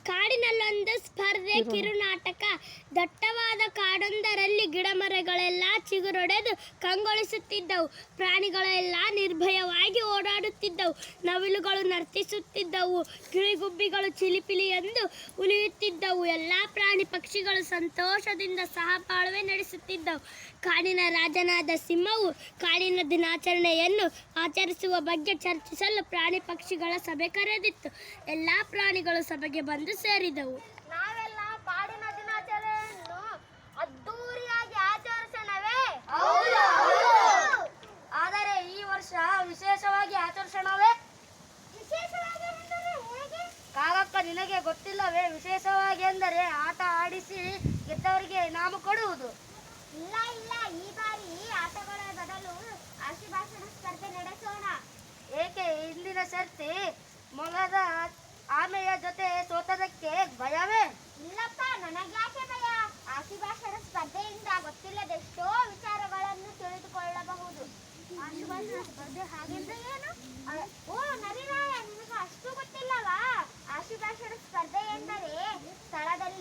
ಕಾಡಿನಲ್ಲೊಂದು ಸ್ಪರ್ಧೆ ಕಿರುನಾಟಕ. ದಟ್ಟವಾದ ಕಾಡೊಂದರಲ್ಲಿ ಗಿಡಮರಗಳೆಲ್ಲ ಚಿಗುರೊಡೆದು ಕಂಗೊಳಿಸುತ್ತಿದ್ದವು. ಪ್ರಾಣಿಗಳೆಲ್ಲ ನಿರ್ಭಯವಾಗಿ ಓಡಾಡುತ್ತಿದ್ದವು. ನವಿಲುಗಳು ನರ್ತಿಸುತ್ತಿದ್ದವು. ಗಿಳಿಗುಬ್ಬಿಗಳು ಚಿಲಿಪಿಲಿ ಎಂದು ಉಲಿಯುತ್ತಿದ್ದವು. ಎಲ್ಲ ಪ್ರಾಣಿ ಪಕ್ಷಿಗಳು ಸಂತೋಷದಿಂದ ಸಹಬಾಳ್ವೆ ನಡೆಸುತ್ತಿದ್ದವು. ಕಾಡಿನ ರಾಜನಾದ ಸಿಂಹವು ಕಾಡಿನ ದಿನಾಚರಣೆಯನ್ನು ಆಚರಿಸುವ ಬಗ್ಗೆ ಚರ್ಚಿಸಲು ಪ್ರಾಣಿ ಪಕ್ಷಿಗಳ ಸಭೆ ಕರೆದಿತ್ತು. ಎಲ್ಲ ಪ್ರಾಣಿಗಳು ಸಭೆಗೆ ಬಂದು ಸೇರಿದವು. ನಾವೆಲ್ಲ ಕಾಡಿನ ದಿನಾಚರಣೆಯನ್ನು ಅದ್ದೂರಿಯಾಗಿ ಆಚರಿಸೋಣವೇ? ಆದರೆ ಈ ವರ್ಷ ವಿಶೇಷವಾಗಿ ಆಚರಿಸೋಣವೇ? ಕಾಗಕ್ಕ, ನಿನಗೆ ಗೊತ್ತಿಲ್ಲವೇ? ವಿಶೇಷವಾಗಿ ಎಂದರೆ ಆಟ ಆಡಿಸಿ ಗೆದ್ದವರಿಗೆ ಇನಾಮು ಕೊಡುವುದು. ಇಲ್ಲ ಇಲ್ಲ, ಈ ಬಾರಿ ಆಟಗಳ ಬದಲು ಆಶೀರ್ವಾದ ಸ್ಪರ್ಧೆ ನಡೆಸೋಣ. ಏಕೆ? ಇಂದಿನ ಸರ್ತಿ ಮೊಲದ ಆಮೆಯ ಜೊತೆ ಸೋತದಕ್ಕೆ ಭಯವೇ? ಇಲ್ಲಪ್ಪ, ನನಗ್ಯಾಕೆ ಭಯ? ಆಶೀರ್ವಾದ ಸ್ಪರ್ಧೆಯಿಂದ ಗೊತ್ತಿಲ್ಲದೆಷ್ಟೋ ವಿಚಾರಗಳನ್ನು ತಿಳಿದುಕೊಳ್ಳಬಹುದು. ಆಶೀರ್ವಾದ ಸ್ಪರ್ಧೆ ಹಾಗೆಂದ್ರೆ ಏನು? ಓ ನರಿರಾಯ, ನಿನಗೆ ಅಷ್ಟು ಗೊತ್ತಿಲ್ಲವಾ? ಆಶೀರ್ವಾದ ಸ್ಪರ್ಧೆ ಎಂದರೆ ಸ್ಥಳದಲ್ಲಿ